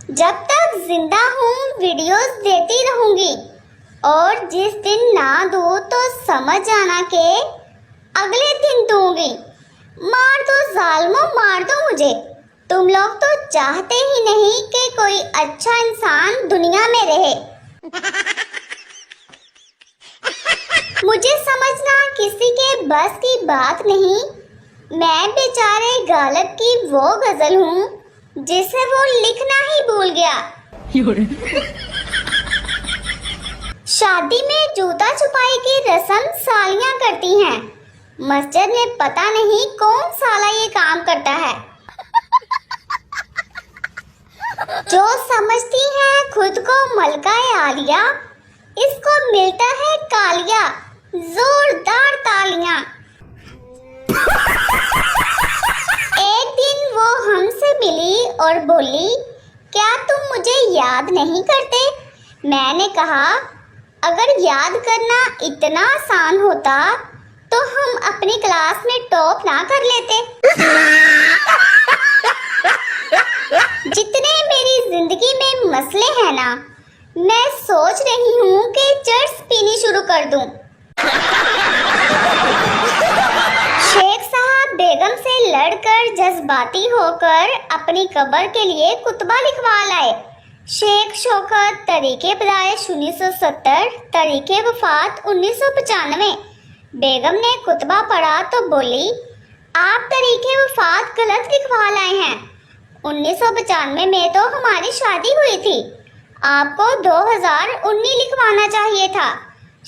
जब तक जिंदा हूँ वीडियोस देती रहूंगी और जिस दिन ना दूँ तो समझ जाना के अगले दिन दूंगी। मार दो जालिमों, मार दो मुझे। तुम लोग तो चाहते ही नहीं कि कोई अच्छा इंसान दुनिया में रहे। मुझे समझना किसी के बस की बात नहीं। मैं बेचारे गालिब की वो गजल हूँ जिसे वो लिखना ही भूल गया। शादी में जूता छुपाई की रस्म सालियां करती हैं। मस्जिद में पता नहीं कौन साला ये काम करता है। जो समझती है खुद को मलका आलिया, इसको मिलता है कालिया, जोरदार तालियां। एक दिन वो हमसे मिली और बोली, क्या तुम मुझे याद नहीं करते? मैंने कहा, अगर याद करना इतना आसान होता तो हम अपनी क्लास में टॉप ना कर लेते। जितने मेरी जिंदगी में मसले हैं ना, मैं सोच रही हूँ कि चर्स पीनी शुरू कर दूं। शेख साहब बेगम से लड़कर जज्बाती होकर अपनी कब्र के लिए कुतबा लिखवा लाए। शेख शौकत, तरीके पैदाइश 1970, तरीके वफात 1995। बेगम ने कुतबा पढ़ा तो बोली, आप तरीके वफात गलत लिखवा लाए हैं। 1995 में तो हमारी शादी हुई थी, आपको 2019 लिखवाना चाहिए था।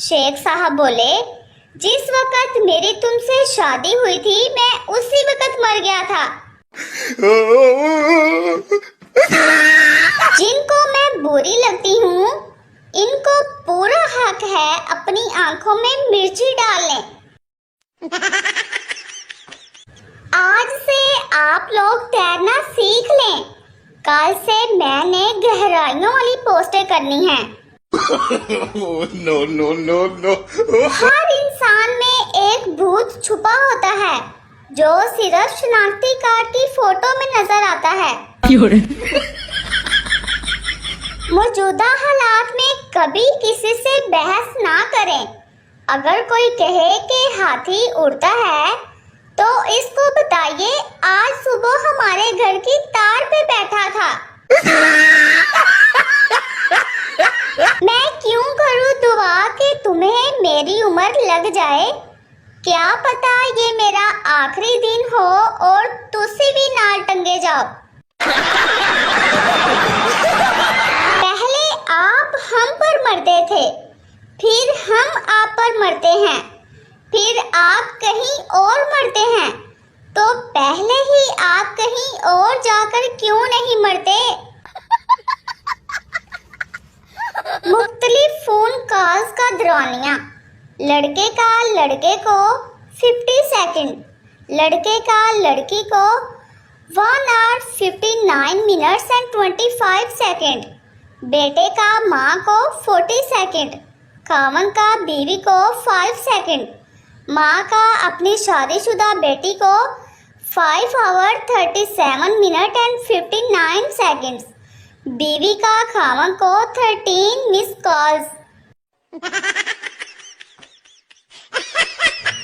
शेख साहब बोले, जिस वक्त मेरी तुमसे शादी हुई थी मैं उसी वक्त मर गया था। जिनको मैं बुरी लगती हूँ, इनको पूरा हक है अपनी आंखों में मिर्ची डालने। आज से आप लोग तैरना सीख लें। कल से मैंने गहराइयों वाली पोस्टें करनी है। No no no no. हर इंसान में एक भूत छुपा होता है जो सिर्फ शनाख्ती कार्ड की फोटो में नजर आता है। मौजूदा हालात में कभी किसी से बहस ना करें। अगर कोई कहे कि हाथी उड़ता है तो इसको बताइए, आज सुबह हमारे घर की तार पे बैठा था। मैं क्यों करूँ दुआ कि तुम्हें मेरी उम्र लग जाए? क्या पता ये मेरा आखिरी दिन हो और तुसी भी नाल टंगे जाओ। पहले आप हम पर मरते थे, फिर हम आप पर मरते हैं, फिर आप कहीं और मरते हैं, तो पहले ही आप कहीं और जाकर क्यों नहीं मरते? मुख्तलिफ फोन कॉल्स का दौरानिया। लड़के का लड़के को 50 सेकंड, लड़के का लड़की को 1 hour 59 minutes and 25 सेकंड, बेटे का माँ को 40 सेकंड, खावन का बीवी को 5 सेकंड, माँ का अपनी शादीशुदा बेटी को 5 hour 37 minutes and 59 seconds, बीवी का खावन को 13 मिस कॉल्स।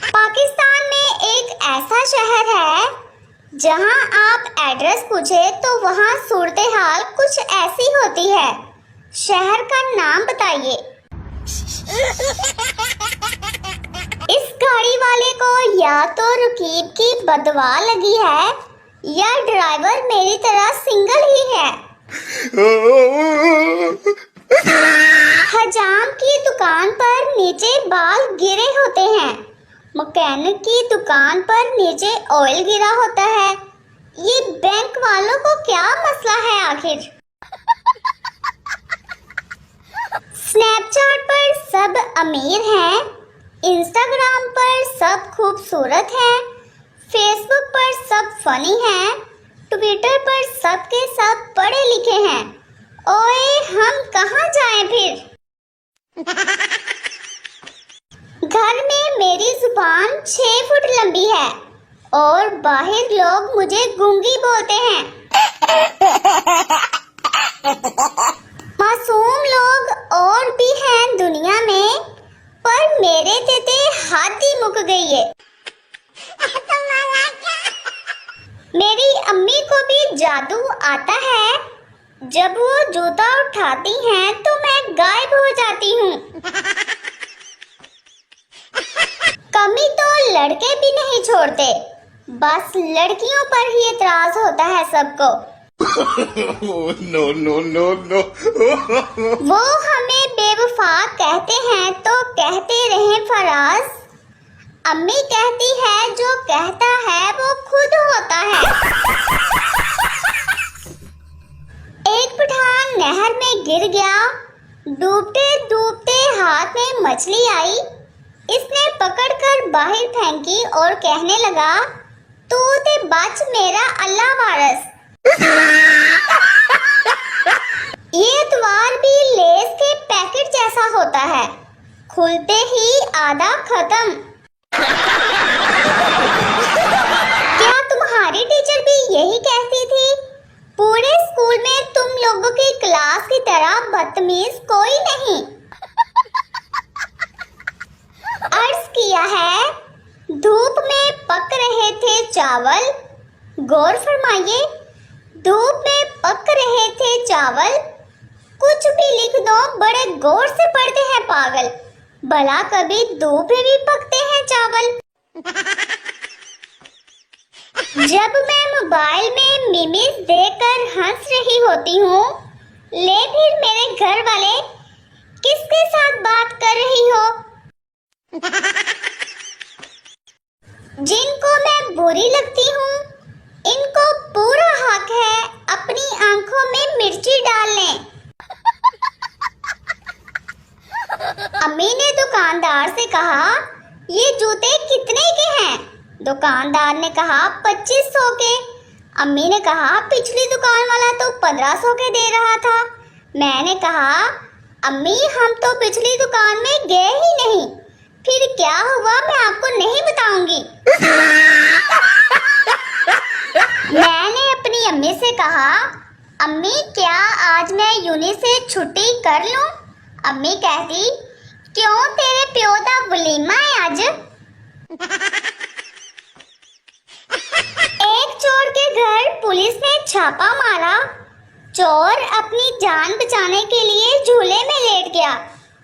पाकिस्तान में एक ऐसा शहर है जहां आप एड्रेस पूछे तो वहां सूरत हाल कुछ ऐसी होती है। शहर का नाम बताइए। इस गाड़ी वाले को या तो रकीब की बदवा लगी है या ड्राइवर मेरी तरह सिंगल ही है। हजाम की दुकान पर नीचे बाल गिरे होते हैं, मैकेनिक की दुकान पर नीचे ऑयल गिरा होता है। ये बैंक वालों को क्या मसला है आखिर? स्नैपचैट पर सब अमीर हैं, इंस्टाग्राम पर सब खूबसूरत हैं, फेसबुक पर सब फनी हैं, ट्विटर पर सब के सब पढ़े लिखे हैं। ओए हम कहाँ जाएं फिर? घर में मेरी जुबान 6 फुट लंबी है और बाहर लोग मुझे गूंगी बोलते हैं। जब वो जूता उठाती हैं तो मैं गायब हो जाती हूँ। कमी तो लड़के भी नहीं छोड़ते, बस लड़कियों पर ही एतराज होता है सबको। No, no, no, no. वो हमें बेवफा कहते हैं तो कहते रहें फराज। अम्मी कहती है जो कहता है वो खुद होता है। एक पठान नहर में गिर गया, डूबते डूबते हाथ में मछली आई। इसने पकड़कर बाहर फेंकी और कहने लगा, तू ते बच मेरा अल्लाह वारस। ये अतवार भी लेस के पैकेट जैसा होता है, खुलते ही आधा खत्म। क्या तुम्हारी टीचर भी यही कहती थी? पूरे स्कूल में तुम लोगों की क्लास की तरह बदतमीज कोई नहीं। अर्ज किया है, धूप में पक रहे थे चावल। गौर फरमाइए, धूप में पक रहे थे चावल। कुछ भी लिख दो, बड़े गौर से पढ़ते हैं पागल। भला कभी धूप में भी पकते हैं चावल? जब मैं मोबाइल में मीम्स देखकर हंस रही होती हूँ, ले फिर मेरे घर वाले किसके साथ बात कर रही हो? जिनको मैं बुरी लगती हूँ, इनको पूरा हक है अपनी आंखों में मिर्ची डालने। अम्मी ने दुकानदार से कहा, ये जूते कितने के हैं? दुकानदार ने कहा 2500 के। अम्मी ने कहा पिछली दुकान वाला तो 1500 के दे रहा था। मैंने कहा, अम्मी हम तो पिछली दुकान में गए ही नहीं, फिर क्या हुआ मैं आपको नहीं बताऊंगी। मैंने अपनी अम्मी से कहा, अम्मी क्या आज मैं यूनि से छुट्टी कर लूं? अम्मी कहती, क्यों तेरे प्यो दा वलीमा है आज? एक चोर के घर पुलिस ने छापा मारा। चोर अपनी जान बचाने के लिए झूले में लेट गया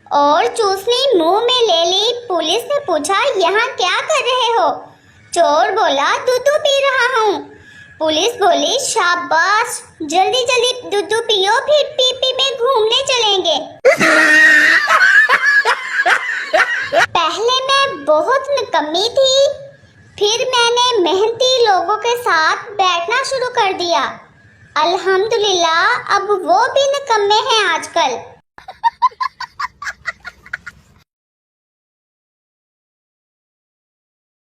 और चूसनी मुंह में ले ली। पुलिस ने पूछा, यहाँ क्या कर रहे हो? चोर बोला, दूध पी रहा हूँ। पुलिस बोली, शाबाश, जल्दी जल्दी दूध पियो, फिर पीपी में घूमने चलेंगे। पहले मैं बहुत निकम्मी थी, फिर मैंने मेहनती लोगों के साथ बैठना शुरू कर दिया। अल्हम्दुलिल्लाह अब वो भी निकम्मे हैं आजकल।